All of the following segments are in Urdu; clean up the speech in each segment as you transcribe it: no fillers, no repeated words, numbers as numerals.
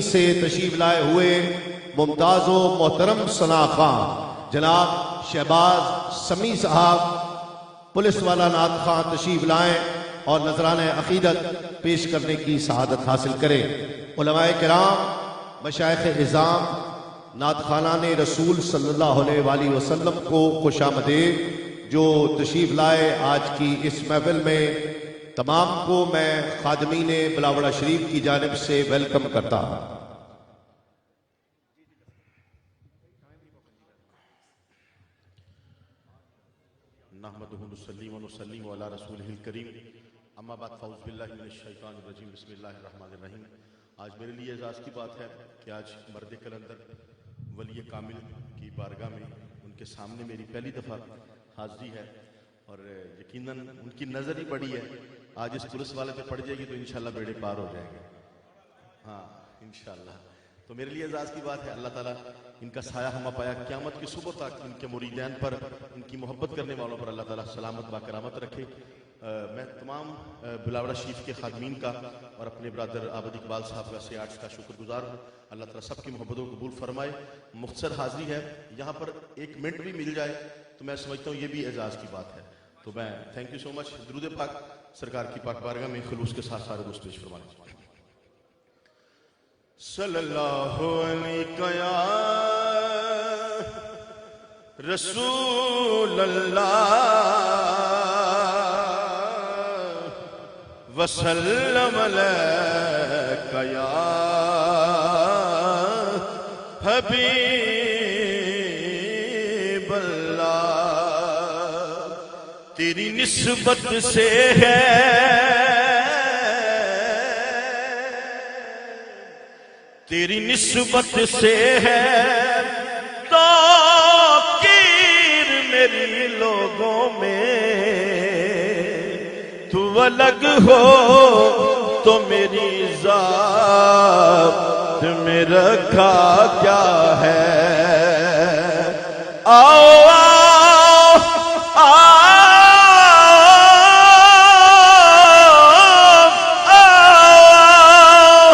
فلسطین سے تشریف لائے ہوئے ممتاز و محترم ثنا خان جناب شہباز سمیع صاحب پولیس والا نعت خان تشریف لائیں اور نذرانہ عقیدت پیش کرنے کی سعادت حاصل کریں۔ علماء کرام، مشائخ اعظام، نعت خوانان رسول صلی اللہ علیہ وآلہ وسلم کو خوش آمدید جو تشریف لائے آج کی اس محفل میں، تمام کو میں خادمین بلاوڑہ شریف کی جانب سے ویلکم کرتا ہوں۔ نحمدہ نصلی و نسلم علی رسولہ الکریم، اما بعد فاعوذ باللہ من الشیطان الرجیم، بسم اللہ الرحمن الرحیم۔ آج میرے لیے اعزاز کی بات ہے کہ آج مرد کلندر ولی کامل کی بارگاہ میں ان کے سامنے میری پہلی دفعہ حاضری ہے، اور یقیناً ان کی نظر ہی بڑی ہے، آج اس پولیس والے پہ پڑ جائے گی تو انشاءاللہ بیڑے پار ہو جائیں گے، ہاں انشاءاللہ۔ تو میرے لیے اعزاز کی بات ہے، اللہ تعالیٰ ان کا سایہ ہمہ پایا قیامت کی صبح تک ان کے مریدین پر، ان کی محبت کرنے والوں پر اللہ تعالیٰ سلامت باکرامت رکھے۔ میں تمام بلاوڑہ شریف کے خادمین کا اور اپنے برادر عابد اقبال صاحب کا سیاٹس کا شکر گزار ہوں۔ اللہ تعالیٰ سب کی محبتوں کو قبول فرمائے۔ مختصر حاضری ہے، یہاں پر 1 منٹ بھی مل جائے تو میں سمجھتا ہوں یہ بھی اعزاز کی بات ہے۔ تو میں تھینک یو سو مچ۔ درود پاک سرکار کی پاک بارگاہ میں خلوص کے ساتھ سارے دوست پیش فرمانے۔ صلی اللہ علیہ یا رسول اللہ وسلم علیک یا حبیب اللہ، تیری نسبت سے ہے، تیری نسبت سے ہے توقیر میری لوگوں میں، تو الگ ہو تو میری ذات میں رکھا کیا ہے۔ آؤ آؤ آؤ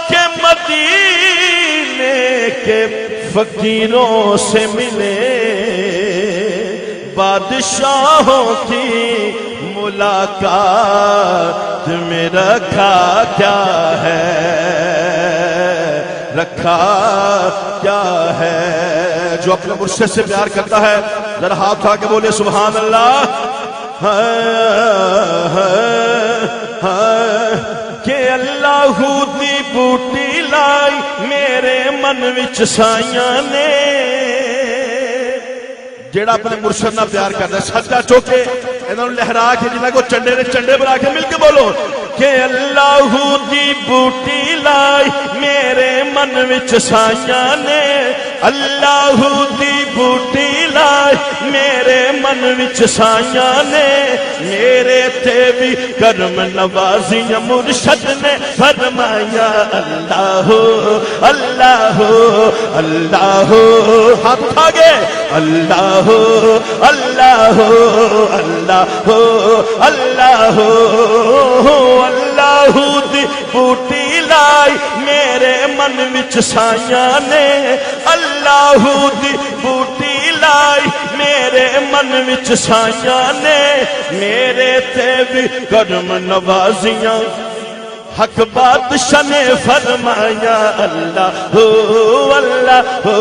کہ مدینے کے فقیروں سے ملے، بادشاہوں کی ملاقات میں رکھا کیا ہے، رکھا کیا ہے۔ جو اپنے مرشد سے پیار کرتا ہے ذرا ہاتھ اٹھا کے بولے سبحان اللہ۔ کہ اللہ دی بوٹی لائی میرے من وچ سائیاں نے، جیڑا اپنے مرشد نہ پیار کرتا ہے سجدہ چوکے انہوں نے لہرا کے جنہ کو چنڈے نے چنڈے بنا کے مل کے بولو کہ اللہ دی بوٹی لائی میرے من وچ سائیاں نے، اللہ دی بوٹی لائی میرے من وچ سائیاں نے، میرے تے بھی کرم نوازیاں مرشد نے فرمایا اللہ اللہ اللہ، ہاتھ آگے اللہ اللہ اللہ اللہ اللہ دی بوٹی لائی میرے من وچ سائیاں نے، اللہ دی بوٹی لائی میرے من وچ سائیاں نے، میرے تے بھی کرم نوازیاں حق بادشاہ نے فرمایا اللہ ہو اللہ ہو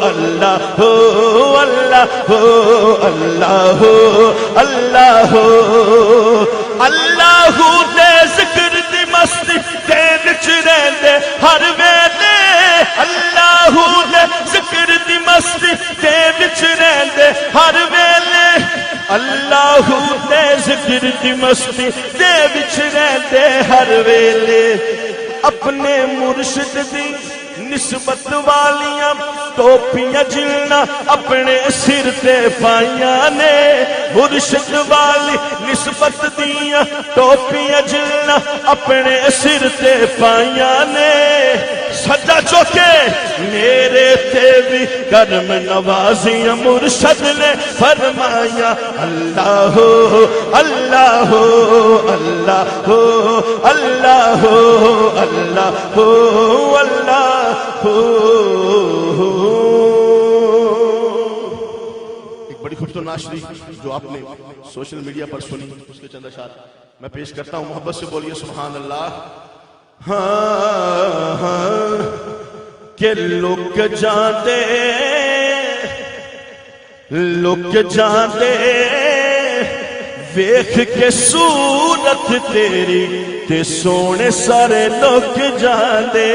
اللہ ہو اللہ ہو اللہ ہو اللہ ہو اللہ دے ذکر دی مستی تے وچ رہندے ہر ویلے، اللہ دے ذکر دی مستی تے وچ رہندے ہر ویلے، اللہ دے ذکر دی مستی تے وچ رہندے ہر ویلے، اپنے مرشد دی نسبت والیاں ٹوپیاں جلنا اپنے سر تے پائیاں نے، مرشد والی نسبت دیاں ٹوپیاں جلنا اپنے سر تے پائیاں نے، سجا چوکے میرے تے بھی کرم نوازی مرشد نے فرمایا اللہ ہو اللہ ہو اللہ ہو اللہ ہو اللہ ہو اللہ ہو. ایک بڑی خوبصورت نعت شریف جو آپ نے سوشل میڈیا پر سنی، اس کے چند اشعار میں پیش کرتا ہوں. محبت سے بولیے سبحان اللہ. ہاں ہاں کہ لک جاندے ویکھ کے صورت تیری تے سونے سارے لک جاندے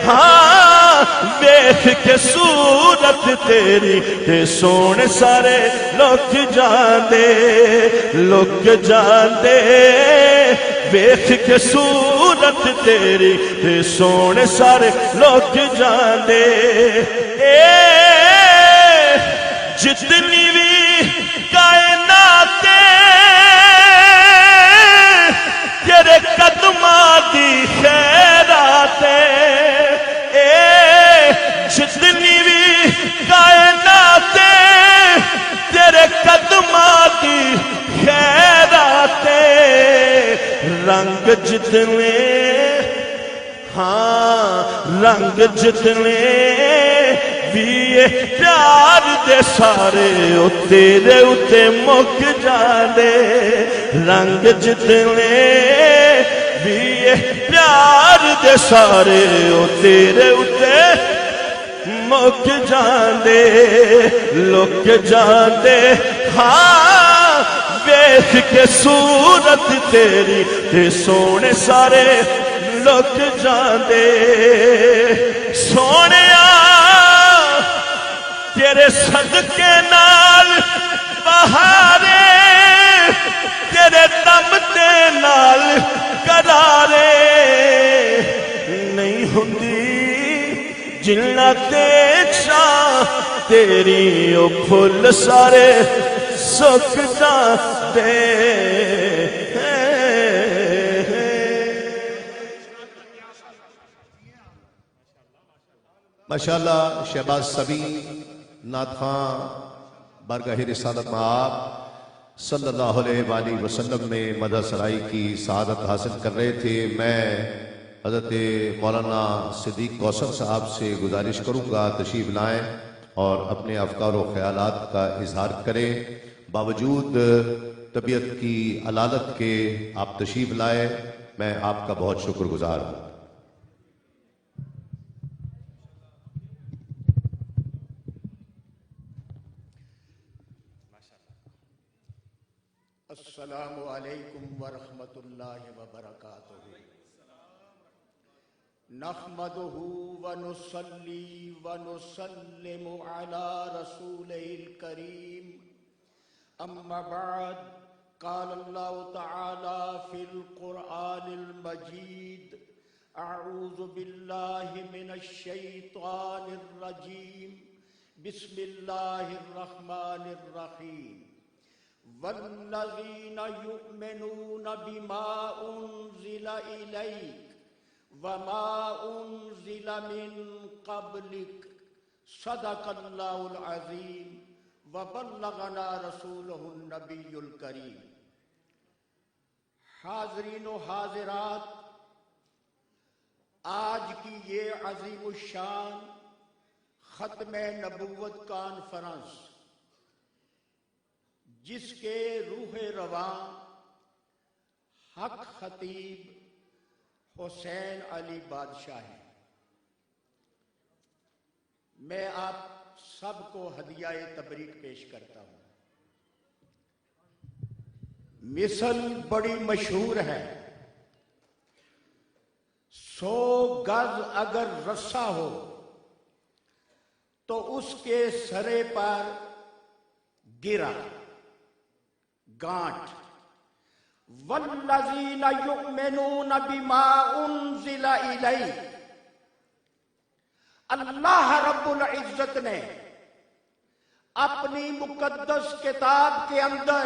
ہاں ویکھ کے صورت تیری تے سونے سارے لک جاندے ویکھ کے صورت تیری تے سونے سارے لک جاندے. جتنی بھی کائنات تیرے قدماں دی خیرات، جتنی بھی کائنات تیرے قدماں دی خیرات، رنگ جتنے ہاں رنگ جتنے بھی پیار دے سارے او تیرے اتے مک جاندے، رنگ جتنے بھی پیار دے سارے او تیرے اتے مک جاندے لک جاندے ہاں ویکھ کے صورت تیری تے سونے سارے لک جاندے. سونیا تیرے صدقے نال بہارے تیرے دم دے نال قرارے نہیں ہوندی جنت شاہ تیری او پھل سارے سک جاندے. ماشاءاللہ شہباز سبی نعت خواں بارگاہ رسالت میں آپ صلی اللہ علیہ وآلہ وسلم میں مدح سرائی کی سعادت حاصل کر رہے تھے. میں حضرت مولانا صدیق کوثر صاحب سے گزارش کروں گا تشریف لائیں اور اپنے افکار و خیالات کا اظہار کریں. باوجود طبیعت کی علالت کے آپ تشریف لائیں. میں آپ کا بہت شکر گزار ہوں. السلام علیکم ورحمۃ اللہ وبرکاتہ. نحمده ونصلی ونسلم علی رسولہ الکریم. اما بعد قال اللہ تعالی فی القرآن المجید اعوذ باللہ من الشیطان الرجیم بسم اللہ الرحمن الرحیم. والذین یؤمنون بما انزل الیک وما انزل من قبلک صدق اللہ العظیم وبلغنا رسولہ النبی الکریم. حاضرین و حاضرات، آج کی یہ عظیم الشان ختم نبوت کانفرنس جس کے روح رواں حق خطیب حسین علی بادشاہ ہیں، میں آپ سب کو ہدیہ تبریک پیش کرتا ہوں. مثل بڑی مشہور ہے، 100 گز اگر رسا ہو تو اس کے سرے پر گرا گانٹ. والذین یؤمنون بما انزل الیک، اللہ رب العزت نے اپنی مقدس کتاب کے اندر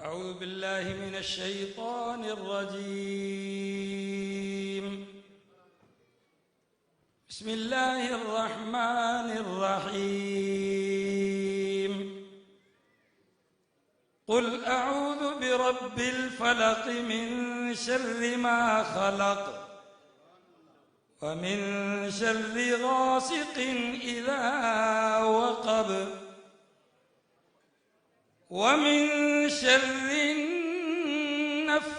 أعوذ بالله من الشيطان الرجيم. بسم الله الرحمن الرحيم. قل أعوذ برب الفلق من شر ما خلق ومن شر غاسق إذا وقب ومن شر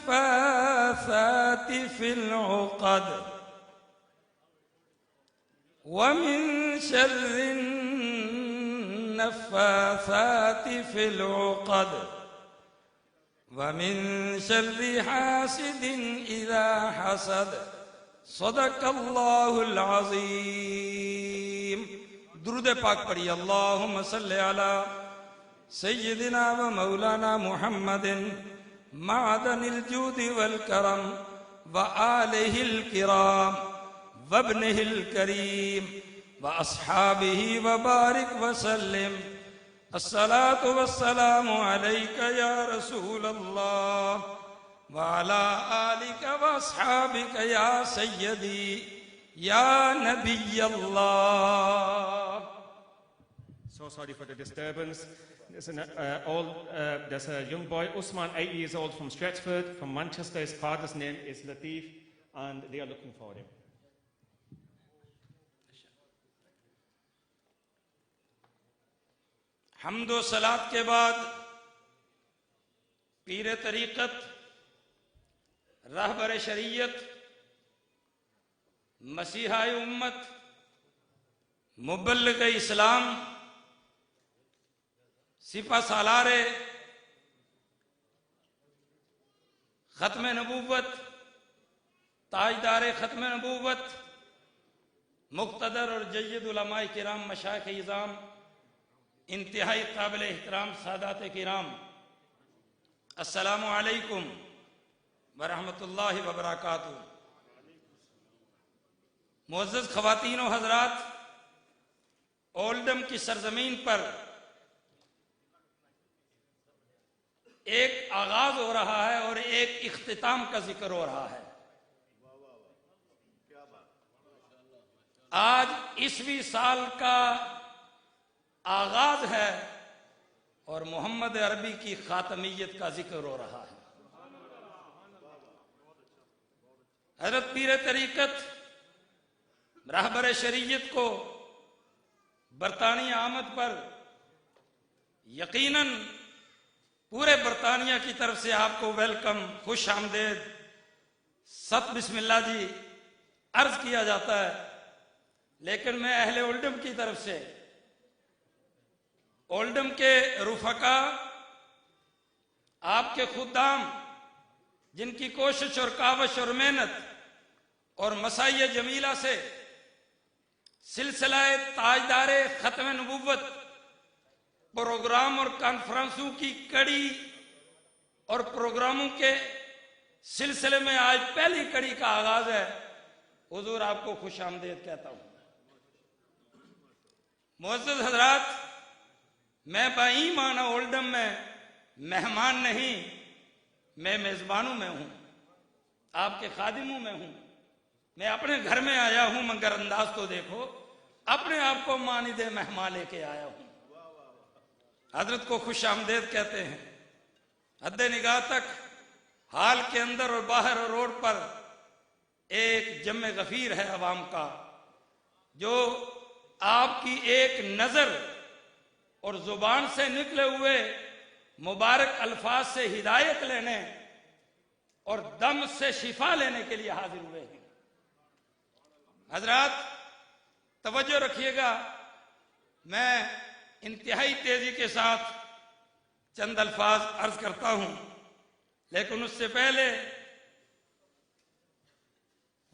النفاثات في العقد ومن شر النفاثات في العقد ومن شر حاسد إذا حسد. صدق الله العظيم. درود پاک پڑھی. اللهم صل على سيدنا ومولانا محمد معدن الجود والكرم وآله الكرام وابنه الكريم وأصحابه وبارك وسلم. الصلاة والسلام عليك يا رسول الله وعلى آلك وأصحابك يا سيدي يا نبي الله. So sorry for the disturbance. There's a young boy, Usman, 8 years old, from Stretchford, from Manchester. His father's name is Latif, and they are looking for him. حمد و صلات کے بعد پیر طریقت، رہبر شریعت، مسیحا امت، مبلغ اسلام، سپہ سالار ختم نبوت، تاجدار ختم نبوت، مقتدر اور جید علماء کرام، مشائخ اعظام، انتہائی قابل احترام سادات کرام، السلام علیکم ورحمۃ اللہ وبرکاتہ. معزز خواتین و حضرات، اولڈم کی سرزمین پر ایک آغاز ہو رہا ہے اور ایک اختتام کا ذکر ہو رہا ہے. آج 20ویں سال کا آغاز ہے اور محمد عربی کی خاتمیت کا ذکر ہو رہا ہے. حضرت پیر طریقت رہبر شریعت کو برطانیہ آمد پر یقیناً پورے برطانیہ کی طرف سے آپ کو ویلکم، خوش آمدید، ست بسم اللہ جی عرض کیا جاتا ہے. لیکن میں اہل اولڈم کی طرف سے، اولڈم کے رفقا، آپ کے خدام جن کی کوشش اور کاوش اور محنت اور مساعی جمیلہ سے سلسلہ تاجدار ختم نبوت پروگرام اور کانفرنسوں کی کڑی اور پروگراموں کے سلسلے میں آج پہلی کڑی کا آغاز ہے. حضور آپ کو خوش آمدید کہتا ہوں. معزز حضرات، میں بائیمان اولڈم میں مہمان نہیں، میں میزبانوں میں ہوں، آپ کے خادموں میں ہوں. میں اپنے گھر میں آیا ہوں، مگر انداز تو دیکھو، اپنے آپ کو مانند مہمان لے کے آیا ہوں. حضرت کو خوش آمدید کہتے ہیں. حد نگاہ تک حال کے اندر اور باہر اور روڈ پر ایک جمع غفیر ہے عوام کا، جو آپ کی ایک نظر اور زبان سے نکلے ہوئے مبارک الفاظ سے ہدایت لینے اور دم سے شفا لینے کے لیے حاضر ہوئے ہیں. حضرات توجہ رکھیے گا، میں انتہائی تیزی کے ساتھ چند الفاظ عرض کرتا ہوں، لیکن اس سے پہلے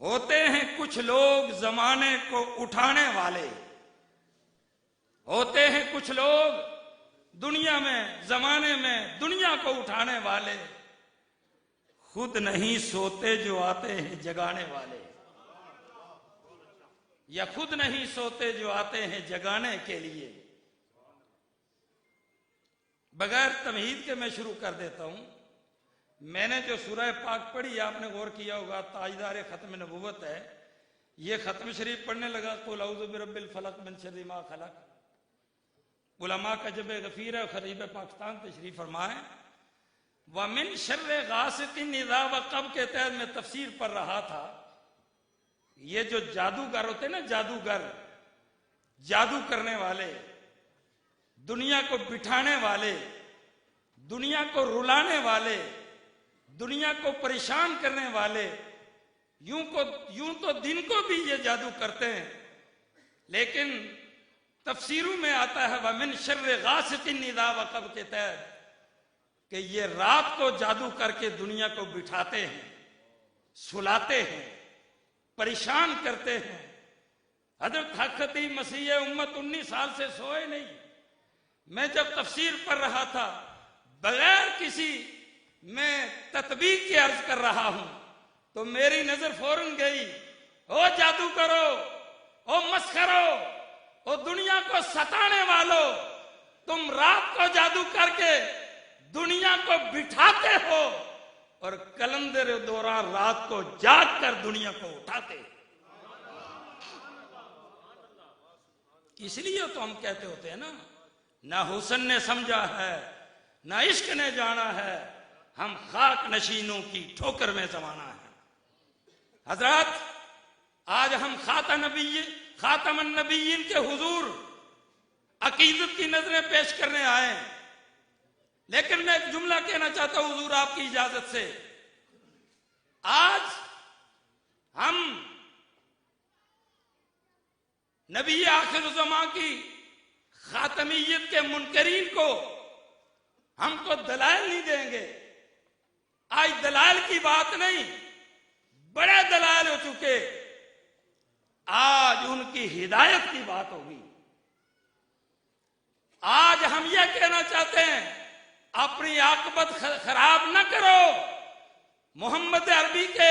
ہوتے ہیں کچھ لوگ زمانے کو اٹھانے والے، ہوتے ہیں کچھ لوگ دنیا میں، زمانے میں دنیا کو اٹھانے والے، خود نہیں سوتے جو آتے ہیں جگانے والے، یا خود نہیں سوتے جو آتے ہیں جگانے کے لیے. بغیر تمہید کے میں شروع کر دیتا ہوں. میں نے جو سورہ پاک پڑھی، آپ نے غور کیا ہوگا، تاجدار ختم نبوت ہے. یہ ختم شریف پڑھنے لگا قل اعوذ برب الفلق من شر ما خلق. علماء کا جب غفیر ہے، خطیب پاکستان تشریف فرمائے، وَمِن شَرِّ غَاسِقٍ اِذَا وَقَبْ کے تحت میں تفسیر پڑھ رہا تھا. یہ جو جادوگر ہوتے ہیں نا، جادوگر، جادو کرنے والے، دنیا کو بٹھانے والے، دنیا کو رلانے والے، دنیا کو پریشان کرنے والے، یوں تو دن کو بھی یہ جادو کرتے ہیں، لیکن تفسیروں میں آتا ہے وَمِن شَرِّ غَاسِقٍ اِذَا وَقَبْ کے تحت کہ یہ رات کو جادو کر کے دنیا کو بٹھاتے ہیں، سلاتے ہیں، پریشان کرتے ہیں. حضرت حق خطیب مسیح امت 19 سال سے سوئے نہیں. میں جب تفسیر پڑھ رہا تھا، بغیر کسی میں تطبیق کے عرض کر رہا ہوں، تو میری نظر فوراً گئی، او جادو کرو، او مسخرو، او دنیا کو ستانے والو، تم رات کو جادو کر کے دنیا کو بٹھاتے ہو اور کلندر دوران رات کو جاگ کر دنیا کو اٹھاتے. اس لیے تو ہم کہتے ہوتے ہیں نا، نہ حسن نے سمجھا ہے، نہ عشق نے جانا ہے، ہم خاک نشینوں کی ٹھوکر میں زمانہ ہے. حضرات، آج ہم خاتم النبیین کے حضور عقیدت کی نظریں پیش کرنے آئے، لیکن میں ایک جملہ کہنا چاہتا ہوں حضور آپ کی اجازت سے. آج ہم نبی آخر الزمان کی خاتمیت کے منکرین کو ہم کو دلائل نہیں دیں گے. آج دلائل کی بات نہیں، بڑے دلائل ہو چکے، آج ان کی ہدایت کی بات ہوگی. آج ہم یہ کہنا چاہتے ہیں اپنی عاقبت خراب نہ کرو. محمد عربی کے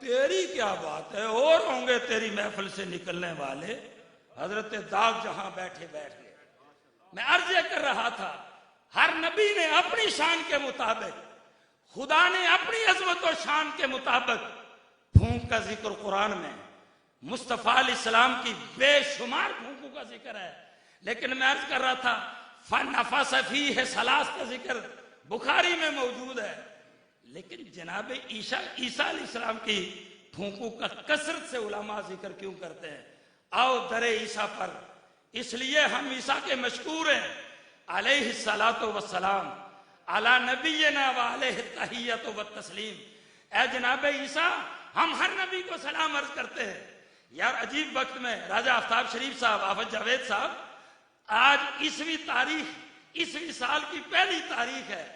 تیری کیا بات ہے، اور ہوں گے تیری محفل سے نکلنے والے، حضرت داغ جہاں بیٹھے بیٹھ گئے۔ میں عرض یہ کر رہا تھا، ہر نبی نے اپنی شان کے مطابق، خدا نے اپنی عظمت و شان کے مطابق پھونک کا ذکر قرآن میں، مصطفیٰ علیہ السلام کی بے شمار پھونکوں کا ذکر ہے، لیکن میں عرض کر رہا تھا فَنَفَسَ فِيهِ ثلاث کا ذکر بخاری میں موجود ہے، لیکن جناب عیسیٰ علیہ السلام کی پھونکوں کا کثرت سے علماء ذکر کیوں کرتے ہیں؟ آؤ در عیسیٰ پر، اس لیے ہم عیسیٰ کے مشکور ہیں، علیہ الصلاۃ والسلام، علی نبینا و علیہ التحیۃ والتسلیم۔ اے جناب عیسیٰ، ہم ہر نبی کو سلام عرض کرتے ہیں۔ یار عجیب وقت میں راجہ آفتاب شریف صاحب، آفت جاوید صاحب، آج عیسوی سال کی پہلی تاریخ ہے،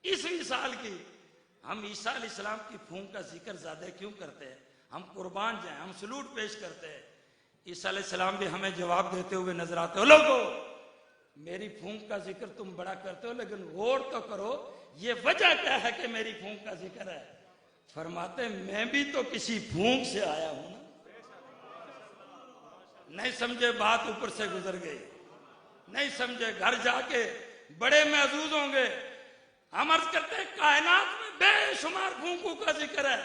عیسوی سال کی، ہم عیسیٰ علیہ السلام کی پھونک کا ذکر زیادہ کیوں کرتے ہیں؟ ہم قربان جائیں، ہم سلوٹ پیش کرتے ہیں۔ عیسیٰ علیہ السلام بھی ہمیں جواب دیتے ہوئے نظر آتے ہو، لوگو میری پھونک کا ذکر تم بڑا کرتے ہو، لیکن غور تو کرو یہ وجہ کیا ہے کہ میری پھونک کا ذکر ہے؟ فرماتے میں بھی تو کسی پھونک سے آیا ہوں نا۔ نہیں سمجھے، بات اوپر سے گزر گئی، نہیں سمجھے، گھر جا کے بڑے محظوظ ہوں گے۔ ہم عرض کرتے ہیں کائنات میں بے شمار پھونکوں کا ذکر ہے،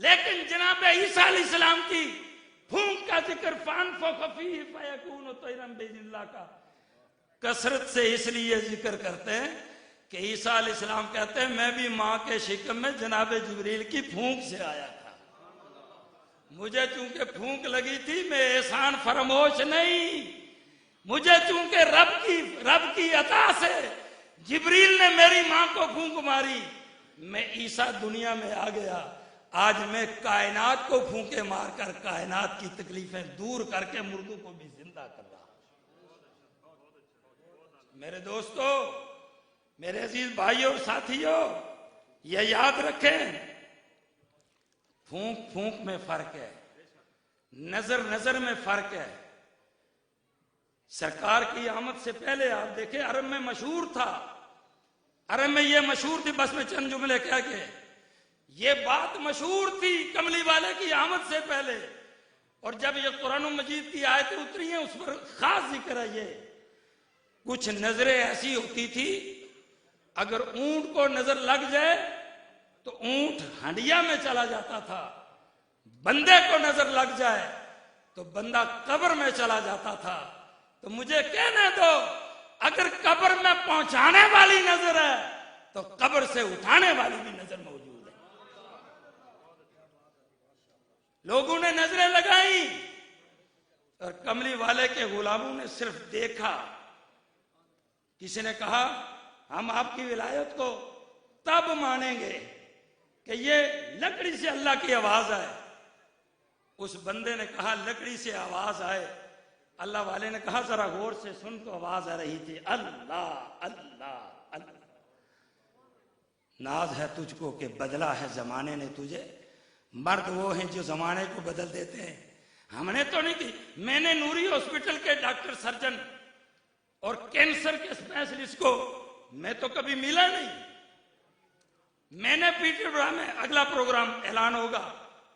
لیکن جناب عیسیٰ علیہ السلام کی پھونک کا ذکر فَأَنفُخَ فِيهِ فَيَكُونُ طَيْرًا بِإِذْنِ اللَّهِ کا کثرت سے اس لیے ذکر کرتے ہیں کہ عیسیٰ علیہ السلام کہتے ہیں میں بھی ماں کے شکم میں جناب جبریل کی پھونک سے آیا تھا، مجھے چونکہ پھونک لگی تھی میں احسان فراموش نہیں، مجھے چونکہ رب کی عطا سے جبریل نے میری ماں کو پھونک ماری، میں عیسیٰ دنیا میں آ گیا، آج میں کائنات کو پھونکے مار کر کائنات کی تکلیفیں دور کر کے مردوں کو بھی زندہ کر رہا۔ میرے دوستو، میرے عزیز بھائیوں اور ساتھیوں، یہ یاد رکھیں، پھونک پھونک میں فرق ہے، نظر میں فرق ہے۔ سرکار کی آمد سے پہلے آپ دیکھیں عرب میں مشہور تھا، عرب میں یہ مشہور تھی، بس میں چند جملے کہہ کے، یہ بات مشہور تھی کملی والے کی آمد سے پہلے، اور جب یہ قرآن مجید کی آیتیں اتری ہیں اس پر خاص ذکر ہے۔ یہ کچھ نظریں ایسی ہوتی تھی، اگر اونٹ کو نظر لگ جائے تو اونٹ ہنڈیا میں چلا جاتا تھا، بندے کو نظر لگ جائے تو بندہ قبر میں چلا جاتا تھا۔ تو مجھے کہنے دو، اگر قبر میں پہنچانے والی نظر ہے تو قبر سے اٹھانے والی بھی نظر موجود ہے۔ لوگوں نے نظریں لگائیں اور کملی والے کے غلاموں نے صرف دیکھا۔ کسی نے کہا ہم آپ کی ولایت کو تب مانیں گے کہ یہ لکڑی سے اللہ کی آواز آئے۔ اس بندے نے کہا لکڑی سے آواز آئے، اللہ والے نے کہا ذرا غور سے سن تو آواز آ رہی تھی اللہ اللہ اللہ۔ ناز ہے تجھ کو کہ بدلا ہے زمانے نے تجھے، مرد وہ ہیں جو زمانے کو بدل دیتے ہیں، ہم نے تو نہیں کی۔ میں نے نوری ہاسپٹل کے ڈاکٹر سرجن اور کینسر کے اسپیشلسٹ کو میں تو کبھی ملا نہیں۔ میں نے پیٹر برا میں اگلا پروگرام اعلان ہوگا،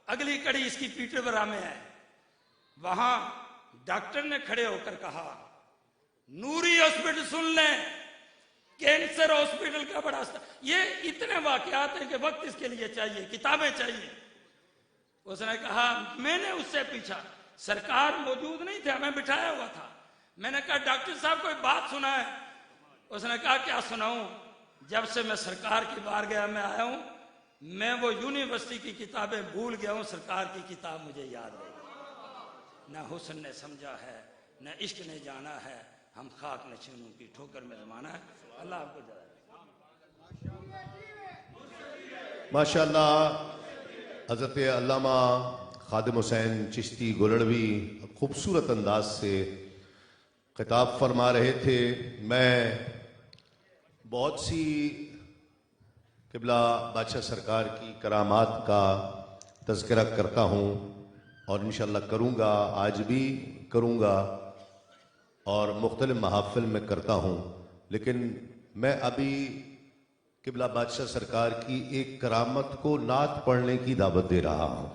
اگلی کڑی اس کی پیٹر برا میں ہے، وہاں ڈاکٹر نے کھڑے ہو کر کہا نوری ہاسپٹل سن لیں، کینسر ہاسپٹل کا بڑا یہ اتنے واقعات ہیں کہ وقت اس کے لیے چاہیے، کتابیں چاہیے۔ اس نے کہا میں نے اس سے پوچھا، سرکار موجود نہیں تھے، ہمیں بٹھایا ہوا تھا، میں نے کہا ڈاکٹر صاحب کوئی بات سنا ہے؟ اس نے کہا کیا سناؤں، جب سے میں سرکار کی بارگاہ میں آیا ہوں میں وہ یونیورسٹی کی کتابیں بھول گیا ہوں، سرکار کی کتاب مجھے یاد رہی۔ نہ حسن نے سمجھا ہے نہ عشق نے جانا ہے، ہم خاک نشینوں کی ٹھوکر میں زمانہ ہے۔ اللہ آپ کو جزائے۔ ماشاءاللہ حضرت علامہ خادم حسین چشتی گولڑوی خوبصورت انداز سے خطاب فرما رہے تھے۔ میں بہت سی قبلہ بادشاہ سرکار کی کرامات کا تذکرہ کرتا ہوں اور انشاءاللہ کروں گا، آج بھی کروں گا اور مختلف محافل میں کرتا ہوں، لیکن میں ابھی قبلہ بادشاہ سرکار کی ایک کرامت کو نعت پڑھنے کی دعوت دے رہا ہوں.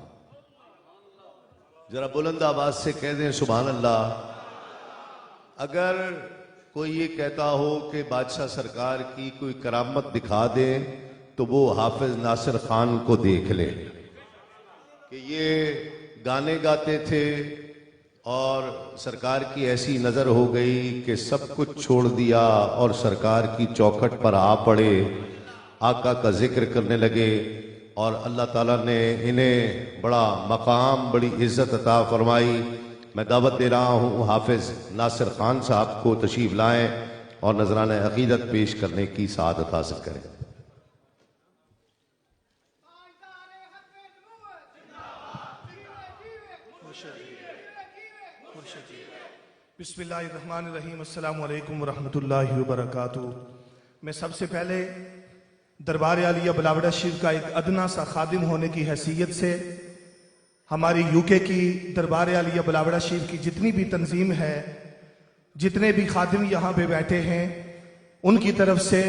ذرا بلند آواز سے کہہ دیں سبحان اللہ. اگر کوئی یہ کہتا ہو کہ بادشاہ سرکار کی کوئی کرامت دکھا دیں تو وہ حافظ ناصر خان کو دیکھ لیں کہ یہ گانے گاتے تھے اور سرکار کی ایسی نظر ہو گئی کہ سب کچھ چھوڑ دیا اور سرکار کی چوکھٹ پر آ پڑے, آقا کا ذکر کرنے لگے, اور اللہ تعالیٰ نے انہیں بڑا مقام, بڑی عزت عطا فرمائی. میں دعوت دے رہا ہوں حافظ ناصر خان صاحب کو تشریف لائیں اور نذرانہ عقیدت پیش کرنے کی سعادت حاصل کریں. بسم اللہ الرحمن الرحیم. السلام علیکم ورحمۃ اللہ وبرکاتہ. میں سب سے پہلے دربار عالیہ بلاوڑہ شریف کا ایک ادنا سا خادم ہونے کی حیثیت سے ہماری یو کے کی دربار عالیہ بلاوڑہ شریف کی جتنی بھی تنظیم ہے, جتنے بھی خادم یہاں پہ بیٹھے ہیں, ان کی طرف سے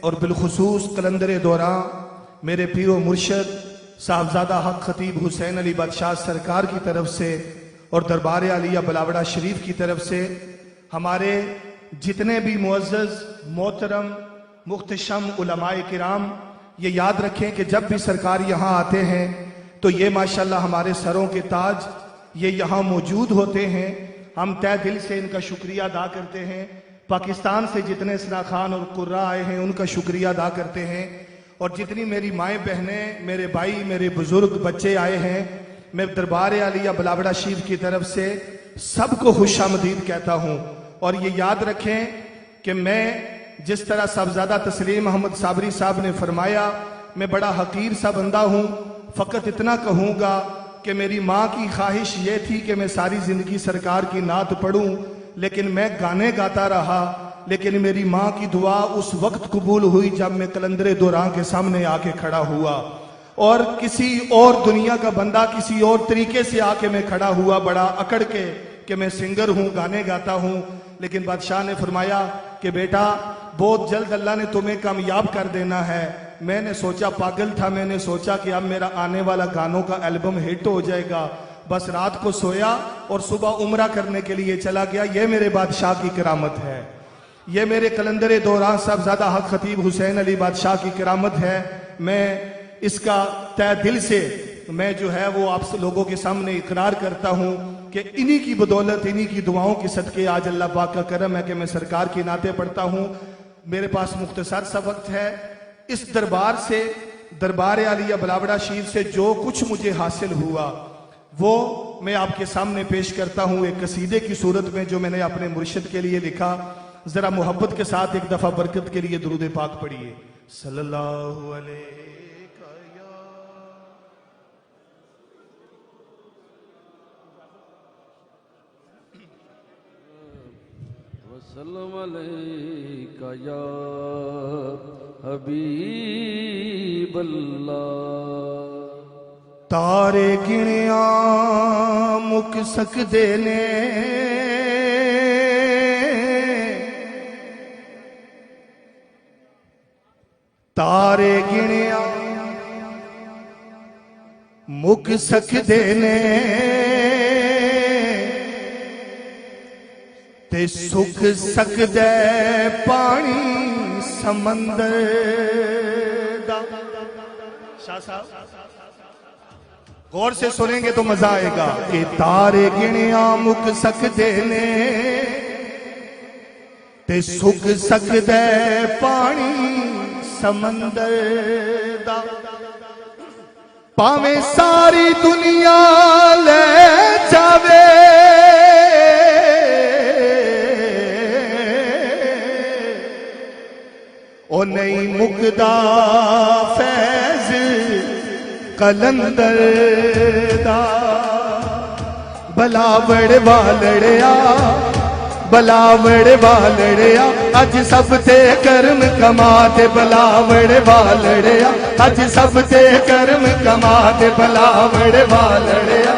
اور بالخصوص قلندر دوراں میرے پیر و مرشد صاحبزادہ حق خطیب حسین علی بادشاہ سرکار کی طرف سے اور دربار عالیہ بلاوڑہ شریف کی طرف سے ہمارے جتنے بھی معزز محترم محتشم علماء کرام, یہ یاد رکھیں کہ جب بھی سرکار یہاں آتے ہیں تو یہ ماشاءاللہ ہمارے سروں کے تاج یہ یہاں موجود ہوتے ہیں. ہم تہ دل سے ان کا شکریہ ادا کرتے ہیں. پاکستان سے جتنے ثنا خان اور قرہ آئے ہیں ان کا شکریہ ادا کرتے ہیں, اور جتنی میری مائیں بہنیں, میرے بھائی, میرے بزرگ بچے آئے ہیں, میں دربار عالیہ بلاوڑہ شریف کی طرف سے سب کو خوش آمدید کہتا ہوں. اور یہ یاد رکھیں کہ میں جس طرح صاحبزادہ تسلیم احمد صابری صاحب نے فرمایا, میں بڑا حقیر سا بندہ ہوں. فقط اتنا کہوں گا کہ میری ماں کی خواہش یہ تھی کہ میں ساری زندگی سرکار کی نعت پڑھوں, لیکن میں گانے گاتا رہا. لیکن میری ماں کی دعا اس وقت قبول ہوئی جب میں قلندر دوراں کے سامنے آ کے کھڑا ہوا, اور کسی اور دنیا کا بندہ کسی اور طریقے سے آ کے میں کھڑا ہوا بڑا اکڑ کے کہ میں سنگر ہوں, گانے گاتا ہوں. لیکن بادشاہ نے فرمایا کہ بیٹا بہت جلد اللہ نے تمہیں کامیاب کر دینا ہے. میں نے سوچا, پاگل تھا, میں نے سوچا کہ اب میرا آنے والا گانوں کا البم ہٹ ہو جائے گا. بس رات کو سویا اور صبح عمرہ کرنے کے لیے چلا گیا. یہ میرے بادشاہ کی کرامت ہے, یہ میرے قلندر دوراں صاحبزادہ حق خطیب حسین علی بادشاہ کی کرامت ہے. میں اس کا تہ دل سے میں جو ہے وہ آپ لوگوں کے سامنے اقرار کرتا ہوں کہ انہی کی بدولت, انہی کی دعاؤں کے صدقے آج اللہ پاک کا کرم ہے کہ میں سرکار کی نعتیں پڑھتا ہوں. میرے پاس مختصر سا وقت ہے. اس دربار سے, دربار عالیہ بلاوڑہ شریف سے جو کچھ مجھے حاصل ہوا وہ میں آپ کے سامنے پیش کرتا ہوں ایک قصیدے کی صورت میں جو میں نے اپنے مرشد کے لیے لکھا. ذرا محبت کے ساتھ ایک دفعہ برکت کے لیے درود پاک پڑھیے. صلی اللہ علیہ وسلم علیک یا حبیب اللہ. تارے گنیا مک سکدے نے, تارے گنیا مک سکدے نے, تے سکھ سکدے پانی سمندر دا. شاہ صاحب غور سے سنیں گے تو مزہ آئے گا کہ تارے گنیا مک سکدے نے, تے سکھ سکدے پانی سمندر دا. پاویں ساری دنیا لے جاوے, او نہیں مکدا فیض قلندر دا. بلاوڑ والڑیا, بلاوڑ والڑیا, اج سب تے کرم کما تے بلاوڑ والڑیا, اج سب تے کرم کما تے بلاوڑ والڑیا.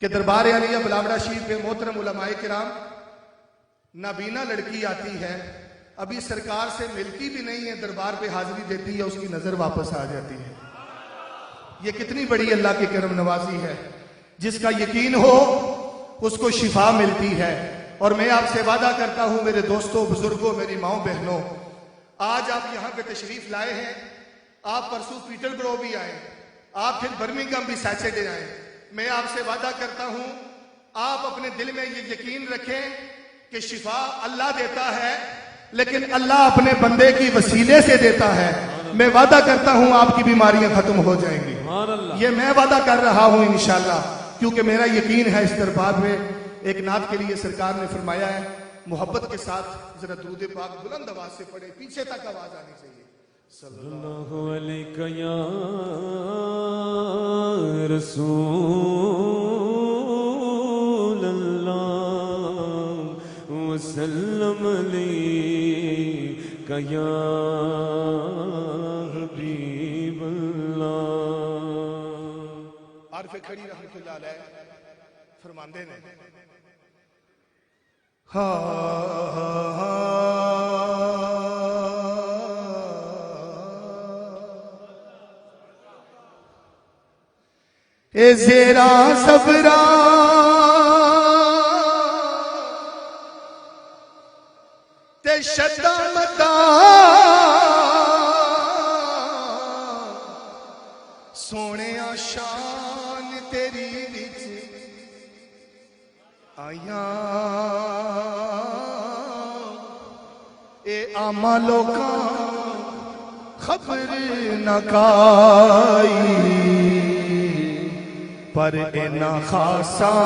کہ دربار عالیہ بلاوڑا شریف پہ محترم علماء کرام نابینا لڑکی آتی ہے، ابھی سرکار سے ملتی بھی نہیں ہے، دربار پہ حاضری دیتی ہے، اس کی نظر واپس آ جاتی ہے۔ یہ کتنی بڑی اللہ کی کرم نوازی ہے۔ جس کا یقین ہو اس کو شفا ملتی ہے۔ اور میں آپ سے وعدہ کرتا ہوں میرے دوستوں، بزرگوں، میری ماؤں بہنوں، آج آپ یہاں پہ تشریف لائے ہیں، آپ پرسوں پیٹر برو بھی آئے، آپ پھر برمنگھم بھی سیٹرڈے آئے، میں آپ سے وعدہ کرتا ہوں آپ اپنے دل میں یہ یقین رکھیں کہ شفا اللہ دیتا ہے، لیکن اللہ اپنے بندے کی وسیلے سے دیتا ہے۔ میں وعدہ کرتا ہوں آپ کی بیماریاں ختم ہو جائیں گی، یہ میں وعدہ کر رہا ہوں انشاءاللہ، کیونکہ میرا یقین ہے۔ اس دربار میں ایک نعت کے لیے سرکار نے فرمایا ہے، محبت کے ساتھ ذرا درود پاک بلند آواز سے پڑھے، پیچھے تک آواز آنی چاہیے۔ صلی اللہ علیہ یا رسول اللہ وسلم علیہ یا حبیب اللہ۔ عارف کھڑی رحمت اللہ علیہ فرماندے نے، اے زیرا صبرا تے شدہ متا سونے شان تیری وچ آیا، اے آما لوکاں خبر نہ کائی، پر اینا خاصا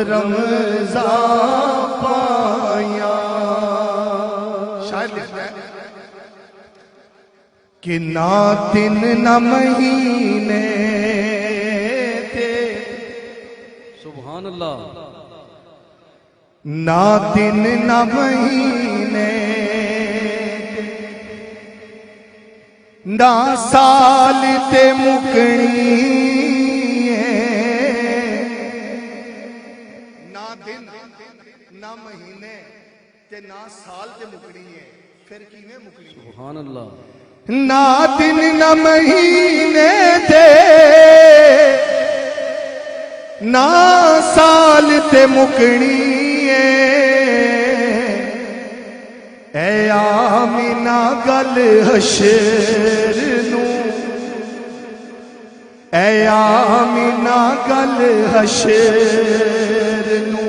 رمضان پایا۔ شاعر لکھتا ہے کہ نہ دن نہ مہینے تھے، سبحان اللہ، نہ دن نہ مہینے نہ سال تے مکنی، نہ دن نہ مہینے تے نہ سال تے مکنی ہے، پھر کیویں مکنی ہے؟ سبحان اللہ، نہ دن نہ مہینے تے نہ سال تے مکنی اے آمینہ گل حشر نو، اے آمینہ گل حشر نو،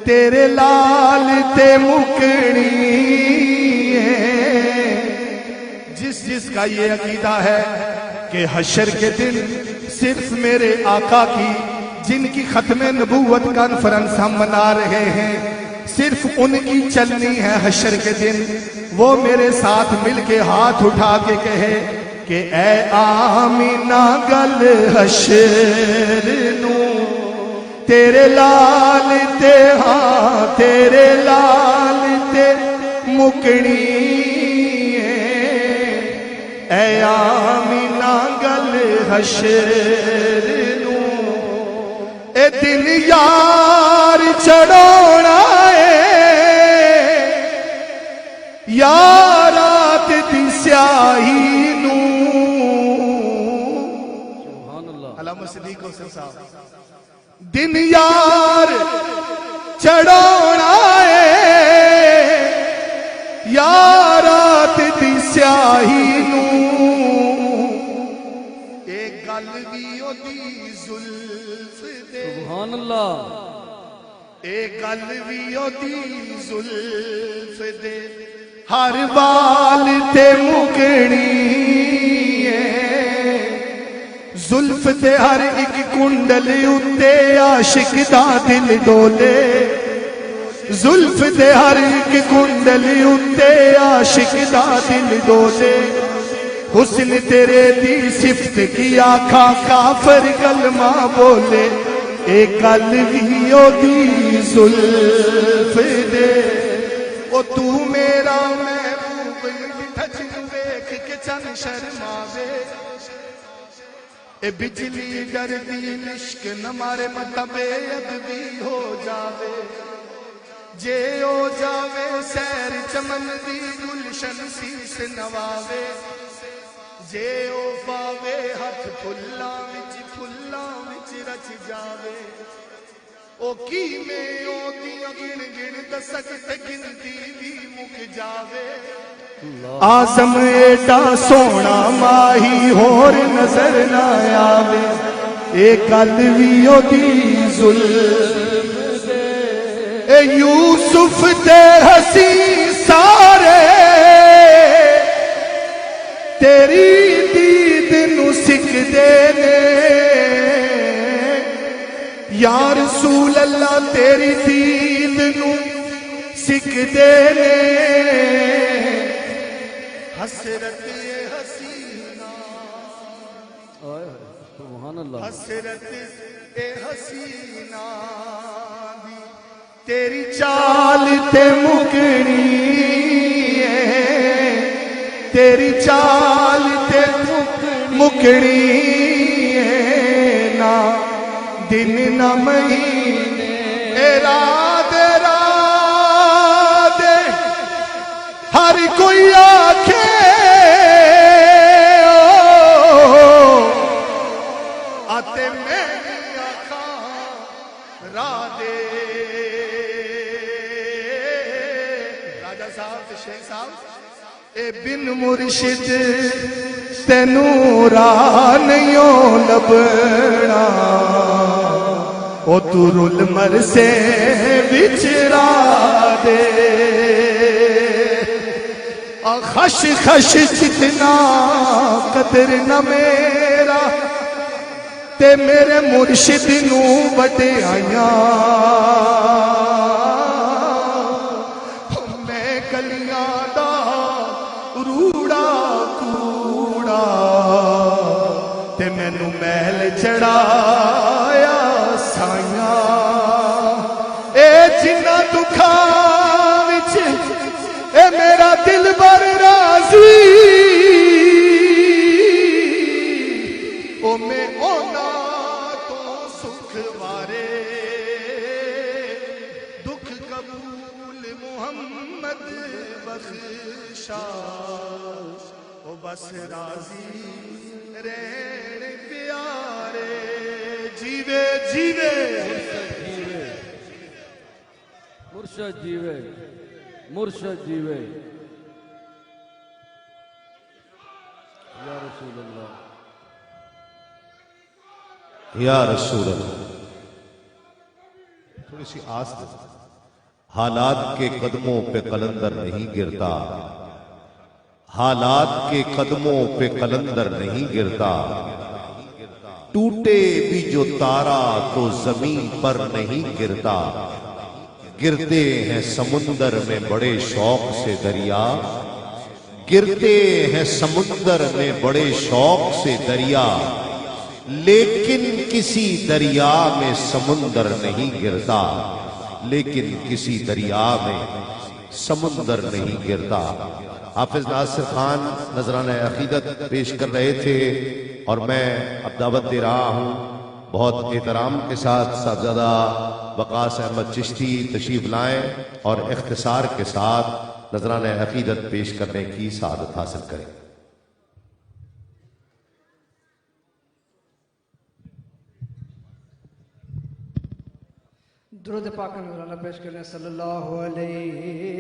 تیرے لال تے مکنی جس کا یہ عقیدہ ہے کہ حشر کے دن صرف میرے آقا کی، جن کی ختم نبوت کانفرنس ہم منا رہے ہیں، صرف ان کی چلنی ہے حشر کے دن، وہ میرے ساتھ مل کے ہاتھ اٹھا کے کہے کہ اے آمینہ گل حشر نو، تیرے لال تے ہاں تیرے لال تے مکنی اے آمینہ گل حشر نو، اے دن یار چڑھونا ہے یا رات دی سیاہی نو۔ سبحان اللہ، علامہ صدیق حسین صاحب، دن یار چڑھونا ہے یا رات دی سیاہی نو، اے گل وی اودی زلف دے، سبحان اللہ، اے گل وی اودی زلف دے، ہر بال تے مکنی زلف تے ہر ایک کنڈل اتے عاشق دا دل ڈولے، زلف تے ہر ایک کنڈل اتے عاشق دا دل ڈولے، حسن تیرے دی صفت کی آکھا کافر کلمہ بولے، اے گل وی او دی زلف دے، او تو میرا محبوب ٹھچ ویکھ کے چن شرماوے، اے بجلی ڈردی لشک نہ مارے متبے ادبی ہو جاوے جے ہو جاوے سیر چمن دی گلشن سیس نواوے جے او پاوے ہاتھ پھلاں وچ رچ جاوے او کی میں او دیاں گن گن دسک تے گنتی بھی مک جاوے آزم ایڈا سونا ماہی ہور نظر نہ آوے اے گل وی او دی ظلم دے اے یوسف تے ہسی سارے تیری دید نو سکدے نے یا رسول اللہ تیری دید نو سکدے نے حسرت حسینہ سبحان اللہ حسرت حسینہ دی تیری چال تے مکنی ہے تیری چال تے مکنی ہے نا دن نہ مہینے اراد ہر کوئی آکھے آتے میں آکھاں رادے راجہ صاحب شیخ صاحب اے بن مرشد تینوں راہ نہیں لبنا او تو رول مر سے بچرا دے خش خش جتنا قدر نہ میرا تے میرے مرشد نو بڑے آیاں میں گلیاں دا روڑا کوڑا تے مینوں محل چڑھایا سائیاں اے جنہ دکھاں وچ اے میرا دل بر راضی او میں اونا تو سکھ وارے دکھ قبول محمد بخشا او بس راضی رہن پیارے جیوے جیوے مرشد جیوے مرشد جیوے یا رسول اللہ یا رسول اللہ تھوڑی سی آس دے حالات کے قدموں پہ قلندر نہیں گرتا حالات کے قدموں پہ قلندر نہیں گرتا ٹوٹے بھی جو تارا تو زمین پر نہیں گرتا گرتے ہیں سمندر میں بڑے شوق سے دریا گرتے ہیں سمندر میں بڑے شوق سے دریا لیکن کسی دریا میں سمندر نہیں گرتا لیکن کسی دریا میں سمندر نہیں گرتا حافظ ناصر خان نذرانہ عقیدت پیش کر رہے تھے اور میں اب دعوت دے رہا ہوں بہت احترام کے ساتھ صاحبزادہ وقاص احمد چشتی تشریف لائیں اور اختصار کے ساتھ نذرانہ عقیدت پیش کرنے کی سعادت حاصل کریں درود پاک نذرانہ پیش کرنے صلی اللہ علیہ